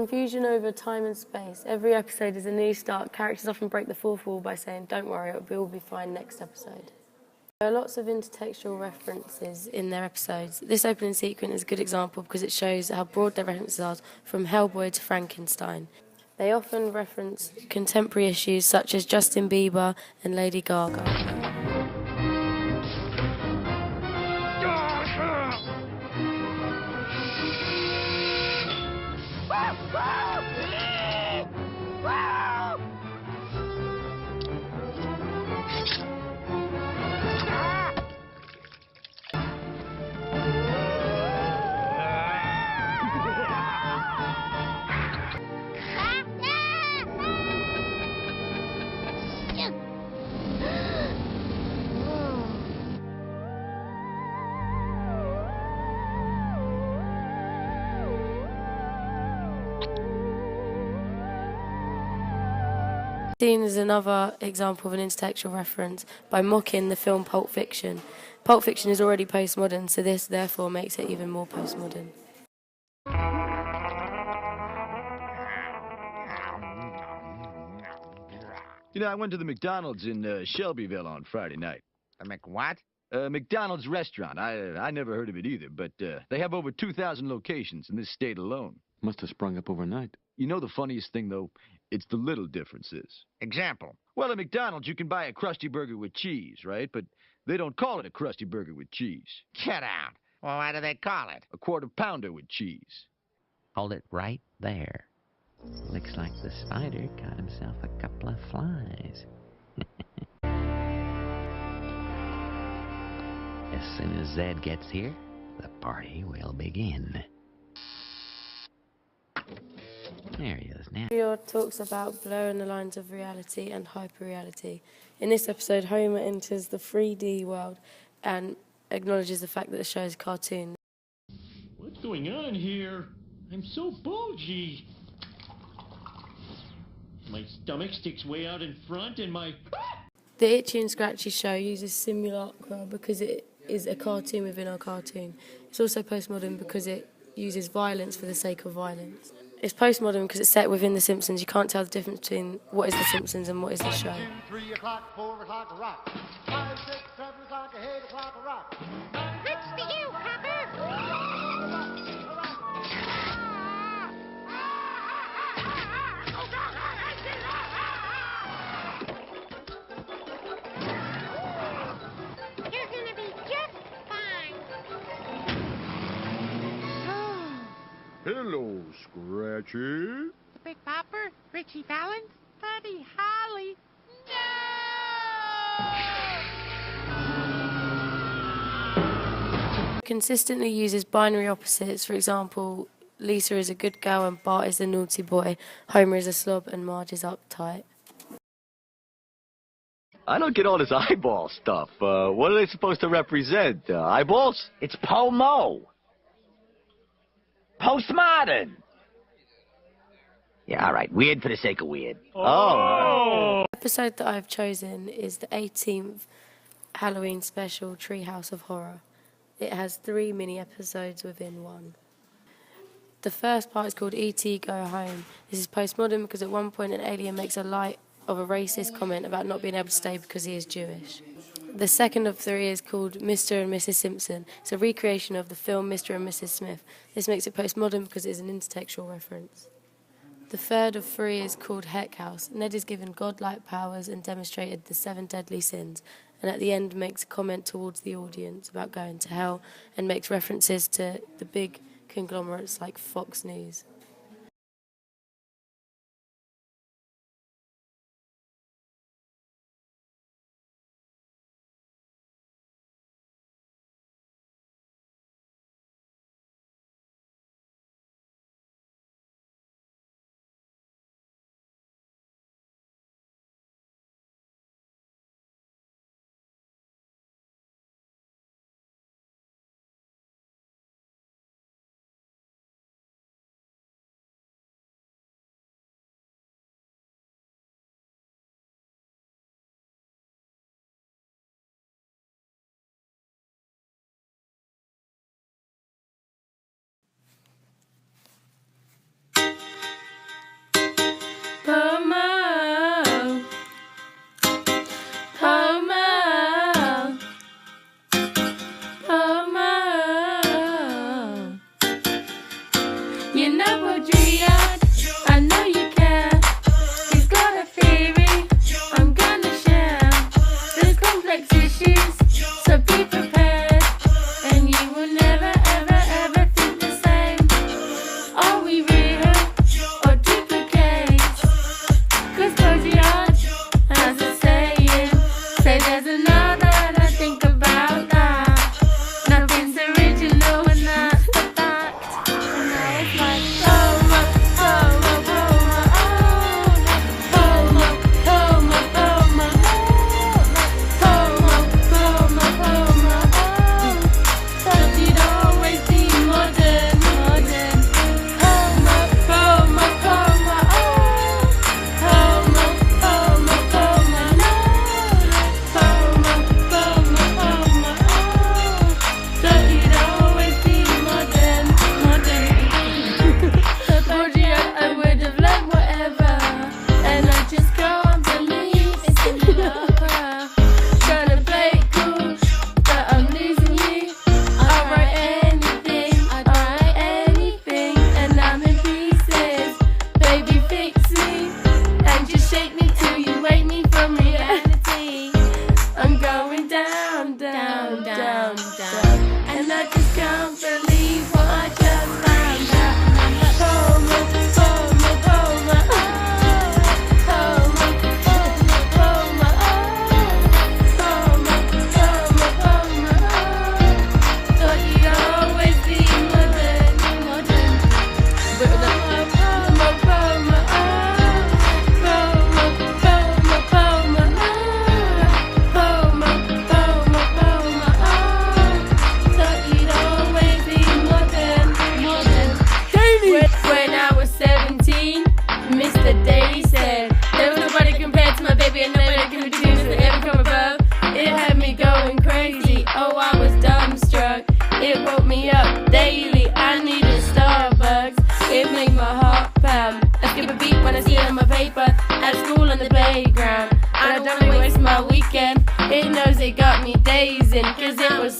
Confusion over time and space. Every episode is a new start. Characters often break the fourth wall by saying, "Don't worry, it'll all be fine next episode." There are lots of intertextual references in their episodes. This opening sequence is a good example because it shows how broad their references are, from Hellboy to Frankenstein. They often reference contemporary issues such as Justin Bieber and Lady Gaga. Scene is another example of an intertextual reference by mocking the film Pulp Fiction. Pulp Fiction is already postmodern, so this therefore makes it even more postmodern. You know, I went to the McDonald's in Shelbyville on Friday night. The McWhat? McDonald's restaurant. I never heard of it either, but they have over 2,000 locations in this state alone. Must have sprung up overnight. You know the funniest thing, though? It's the little differences. Example. Well, at McDonald's, you can buy a Krusty Burger with cheese, right? But they don't call it a Krusty Burger with cheese. Get out. Well, what do they call it? A quarter pounder with cheese. Hold it right there. Looks like the spider got himself a couple of flies. As soon as Zed gets here, the party will begin. There he is now. Video talks about blurring the lines of reality and hyperreality. In this episode, Homer enters the 3D world and acknowledges the fact that the show is a cartoon. What's going on here? I'm so bulgy. My stomach sticks way out in front and my... The Itchy and Scratchy show uses simulacra because it is a cartoon within a cartoon. It's also postmodern because it uses violence for the sake of violence. It's postmodern because it's set within The Simpsons. You can't tell the difference between what is The Simpsons and what is the show. 3 o'clock, 4 o'clock, a rock. 5, 6, 7 o'clock, 8 o'clock, a rock. It's for you, Pepper! You're gonna be just fine. Hello, Scratchy. Big Popper, Richie Valens, Buddy Holly. Consistently uses binary opposites. For example, Lisa is a good girl and Bart is the naughty boy. Homer is a slob and Marge is uptight. I don't get all this eyeball stuff. What are they supposed to represent? Eyeballs? It's Pomo. Postmodern. Yeah, all right. Weird for the sake of weird. Oh. The episode that I've chosen is the 18th Halloween special, Treehouse of Horror. It has 3 mini episodes within one. The first part is called E.T. Go Home. This is postmodern because at one point an alien makes a light of a racist comment about not being able to stay because he is Jewish. The second of 3 is called Mr. and Mrs. Simpson. It's a recreation of the film Mr. and Mrs. Smith. This makes it postmodern because it is an intertextual reference. The third of 3 is called Heck House. Ned is given godlike powers and demonstrated the 7 deadly sins, and at the end makes a comment towards the audience about going to hell and makes references to the big conglomerates like Fox News.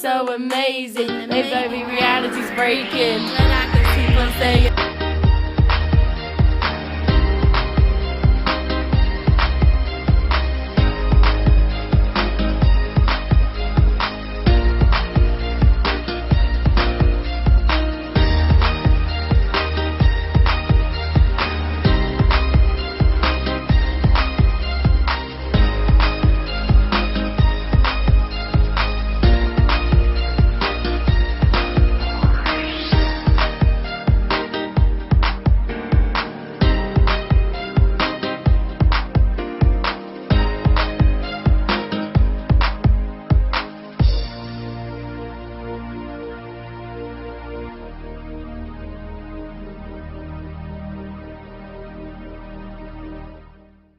so amazing. Maybe reality's breaking. And I can keep on saying